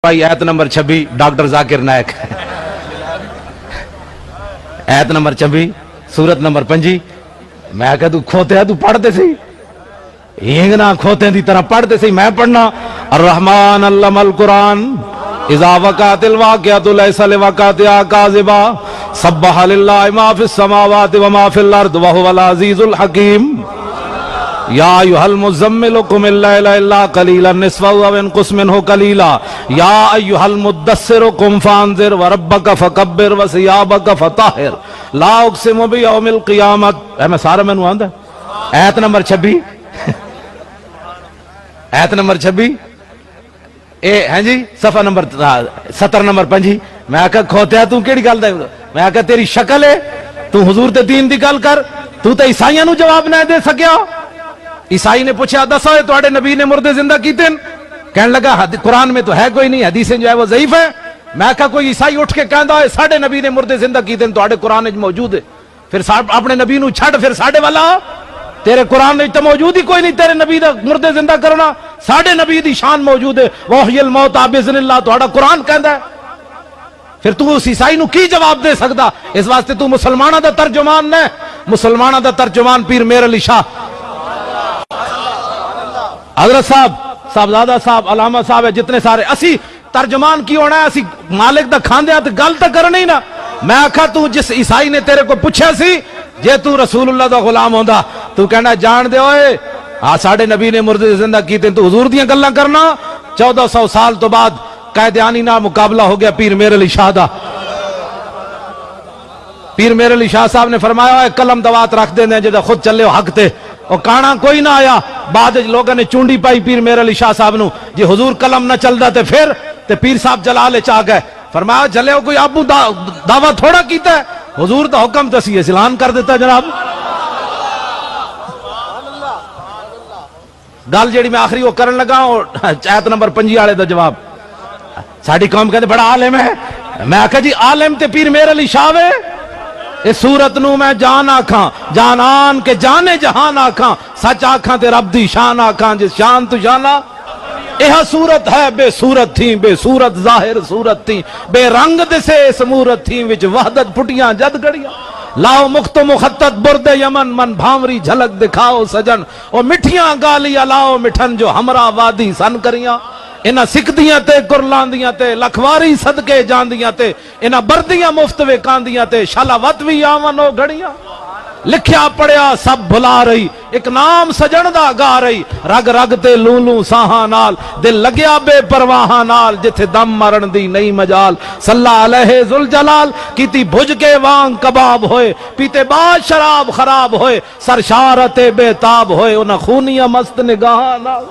بھائی ایت number 26 doctor Zakir Naik ایت نمبر 26 سورت نمبر 5 میں کہا تو کھوتے ہے تو پڑھتے سی ہینگنا کھوتے دی طرح پڑھتے سی میں پڑھنا الرحمن علم القرآن اذا وقعت الواقعۃ لیس لوقعتها کاذبا سبح للہ ما فی السماوات وما فی الارض وهو العزیز الحکیم یا ایھا المزمل قم اللیل الا قلیلا نصفه او انقص منه قلیلا یا ایھا المدثر قم فانذر وربک فکبر وثیابک فطہر لا اقسم بیوم القیامت میں سارا مینوں آندا ایت نمبر 26 ایت نمبر 26 اے ہیں جی صفحہ نمبر 70 نمبر 5 میں کہا کھوتیا تو کیڑی گل دا میں کہا تیری شکل ہے تو حضور تے دین دی گل کر تو تے عیسائیاں نو جواب نہ دے سکیا عیسائی نے پوچھا دسو تواڈے نبی نے مردے زندہ کیتے کہنے لگا قرآن میں تو ہے کوئی نہیں حدیثیں جو ہے وہ ضعیف ہے میں کہا کوئی عیسائی اٹھ کے کہندا ہے ساڈے نبی نے مردے زندہ کیتے تواڈے قرآن وچ موجود ہے پھر اپنے نبی نو چھڈ پھر ساڈے والا تیرے قرآن وچ تے موجود ہی کوئی نہیں تیرے نبی دا مردے زندہ کرنا ساڈے نبی دی شان موجود ہے وحی الموت باذن اللہ تہاڈا قرآن کہندا ہے پھر تو اس عیسائی نو کی جواب دے سکدا اس واسطے تو مسلماناں دا ترجمان نہ مسلماناں دا ترجمان پیر میر علی شاہ حضرت صاحب صاحبزادہ صاحب علامہ صاحب ہے جتنے سارے اسی ترجمان کی ہونا ہے اسی مالک دا کھاندے ہیں تو گل تو کرنی نا میں آکھا تو جس عیسائی نے تیرے کو پوچھا سی جے تو رسول اللہ دا غلام ہوندا تو کہنا جان دے ہوئے ساڑھے نبی نے مردے زندہ کیتے تو حضور دیاں گلاں کرنا 1400 سال تو بعد قائدیانی نہ مقابلہ ہو گیا پیر میر علی شاہ دا پیر میر علی شاہ صاحب نے فرمایا ہے قلم دوات رکھ دیں جدہ خود چلے ہو حق تے اور کانا کوئی نہ آیا بعد لوگوں نے چونڈی پائی پیر میر علی شاہ صاحب نو جی حضور قلم نہ چل دا تے پھر تے پیر صاحب جلالے چاہ گئے فرمایا جلے ہو کوئی ابو دعویٰ تھوڑا کیتا ہے حضور دا حکم تسی اعلان کر دیتا جناب گل جیڑی میں آخری وہ کرن لگا اور ایت نمبر 5 والے دا جواب ساڑی قوم کہتے بڑا عالم ہے میں آکھا جی عالم تے پیر میر علی شاہ ہے اس صورت نو میں جان آکھاں جانان کے جانے جہان آکھاں سچ آکھاں تے رب دی شان آکھاں جس شان تو جانا یہ صورت ہے بے صورت تھی بے صورت ظاہر صورت تھی بے رنگ دسے سمورت تھی وچ وحدت پھٹیاں جد گڑیاں لاؤ مخت مخطط برد یمن من بھامری جھلک دکھاؤ سجن اور مٹھیاں گالیاں لاؤ مٹھن جو ہمراہ وادی سن کریاں انہاں سکھدیاں تے کرلاندیاں تے لکھواری صدقے جاندیاں تے انہاں بردیاں مفت وکاندیاں تے شالاوت بھی آون او گھڑیاں لکھیا پڑھیا سب بھلا رہی ایک نام سجن دا گا رہی رگ رگ تے لولوں ساہاں نال دل لگیا بے پرواہاں نال جتھے دم مرن دی نئی مجال صلی علیہ ذوالجلال کیتی بھج کے وانگ کباب ہوئے پیتے بعد شراب خراب ہوئے سرشارت بے تاب ہوئے انہاں خونیاں مست نگاہاں نال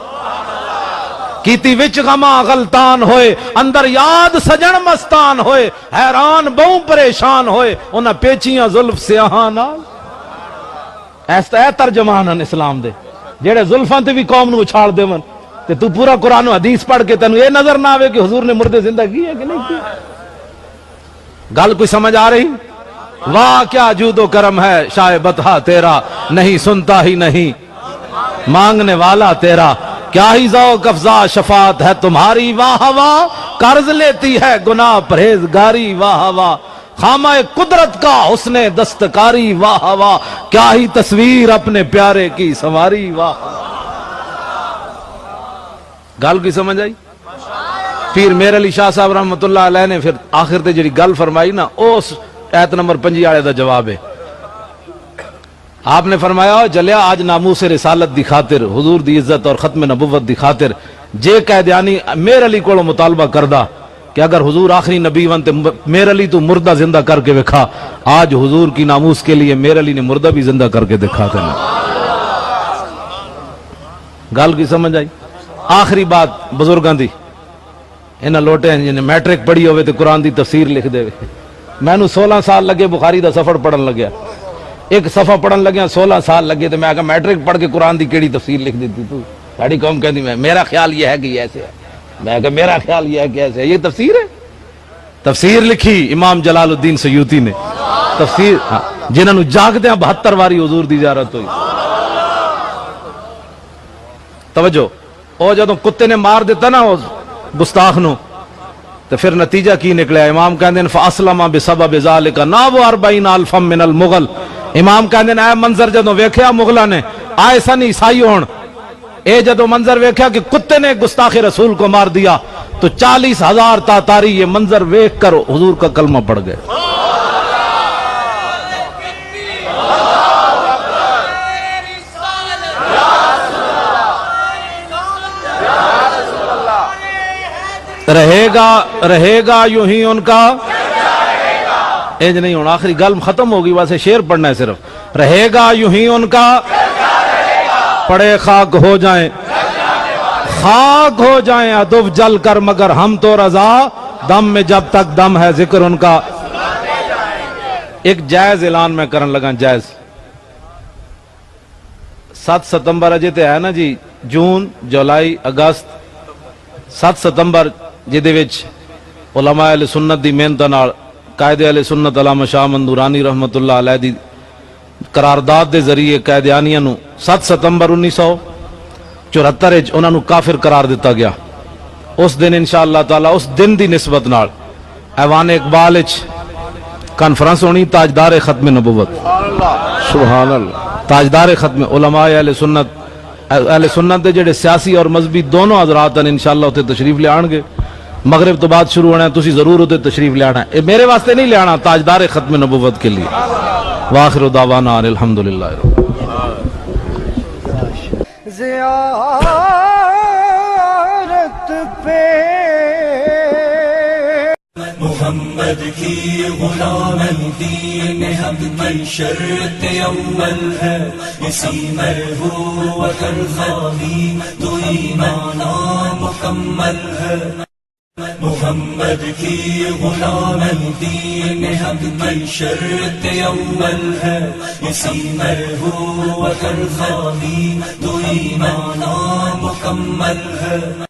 کیتی وچ غما غلطان ہوئے اندر یاد سجن مستان ہوئے حیران بہوں پریشان ہوئے انہاں پیچیاں زلف سیاہاں نال ایسا ہے ترجمان ہیں اسلام دے جیڑے زلفاں تے بھی قوم نو اچھاڑ دے من تے تو پورا قرآن و حدیث پڑھ کے تنو یہ نظر نہ آوے کہ حضور نے مردے زندہ کی ہے کہ نہیں کی گل کوئی سمجھ آ رہی واہ کیا جود و کرم ہے شاہ بطحہ تیرا نہیں سنتا ہی نہیں مانگنے والا تیرا کیا ہی ذوق افزا شفاعت ہے تمہاری واہ واہ قرض لیتی ہے گناہ پرہیزگاری واہ واہ خامہ قدرت کا حسن دستکاری واہ واہ کیا ہی تصویر اپنے پیارے کی سواری واہ گل کی سمجھ آئی پیر میر علی شاہ صاحب رحمت اللہ علیہ نے پھر آخر تے جڑی گل فرمائی نا اس ایت نمبر 5 والے دا جواب ہے آپ نے فرمایا جلیا آج ناموس رسالت دی خاطر حضور دی عزت اور ختم نبوت دی خاطر جے قیدیانی میر علی کو مطالبہ کردہ کہ اگر حضور آخری نبی ونتے میر علی تو مردہ زندہ کر کے دکھا آج حضور کی ناموس کے لیے میر علی نے مردہ بھی زندہ کر کے دکھاتے ہیں گل کی سمجھ آئی آخری بات بزرگاں دی انہاں لوٹے ہیں جنہیں میٹرک پڑھی ہوئے تو قرآن دی تفسیر لکھ دے میں نو 16 سال لگے بخاری دا سفر پڑھن لگیا ایک صفحہ پڑھن لگیا 16 سال لگے تو میں کہا میٹرک پڑھ کے قرآن دی کیڑی تفسیر لکھ دیتی تو ساڑی قوم کہتی میں میرا خیال یہ ہے کہ یہ ایسے ہے میں کہا میرا خیال یہ ہے کہ ایسے ہے یہ تفسیر ہے تفسیر لکھی امام جلال الدین سیوطی نے تفسیر جنہوں نے جاگتے ہیں 72 واری حضور دی زیارت ہوئی توجہ او جدوں کتے نے مار دیتا نا گستاخ نو تو پھر نتیجہ کی نکلیا؟ امام کہندے ہیں فاسلم بسبب ذالک نا وہ 40,000 من المغل. امام کہندے ہیں اے منظر جدوں ویکھیا مغلاں نے آئے سن عیسائی ہون، اے جدوں منظر ویکھیا کہ کتے نے گستاخ رسول کو مار دیا تو 40,000 تاتاری یہ منظر ویکھ کر حضور کا کلمہ پڑھ گئے. رہے گا یوں ہی ان کا ایج نہیں ہونا. آخری گل ختم ہوگی، واسے شعر پڑھنا ہے صرف. رہے گا یوں ہی ان کا پڑے خاک ہو جائیں، خاک ہو جائیں ادب جل کر، مگر ہم تو رضا دم میں جب تک دم ہے ذکر ان کا. ایک جائز اعلان میں کرن لگا، جائز 7 ستمبر اجے تے ہے نا جی، جون جولائی اگست 7 ستمبر جدے وچ علماء اہل سنت دی محنت نال قائد اہل سنت علامہ شاہ مندورانی رحمت اللہ علیہ دی قرارداد دے ذریعے قائدیانیاں نو 7 ستمبر 1974 انہاں نو کافر قرار دیتا گیا. اس دن انشاءاللہ تعالی اس دن دی نسبت نال ایوان اقبال وچ کانفرنس ہونی تاجدار ختم نبوت. سبحان اللہ. تاجدار ختم علماء اہل سنت دے جڑے سیاسی اور مذہبی دونوں حضرات ہیں انشاءاللہ اتنے تشریف لے آن گے. مغرب تو بعد شروع ہونا ہے، تسی ضرور اتنے تشریف لے آنا ہے. میرے واسطے نہیں لے آنا، تاجدار ختم نبوت کے لیے. وآخر دعوانا الحمدللہ. زیارت پہ محمد کی غلام دین حق کی شرط اول ہے، اسی مرحوم کر خالی تو ایمان مکمل ہے. محمد کی غلام دین حق کی شرط اول ہے، اسی مرحوم کر خالی تو ایمان مکمل ہے.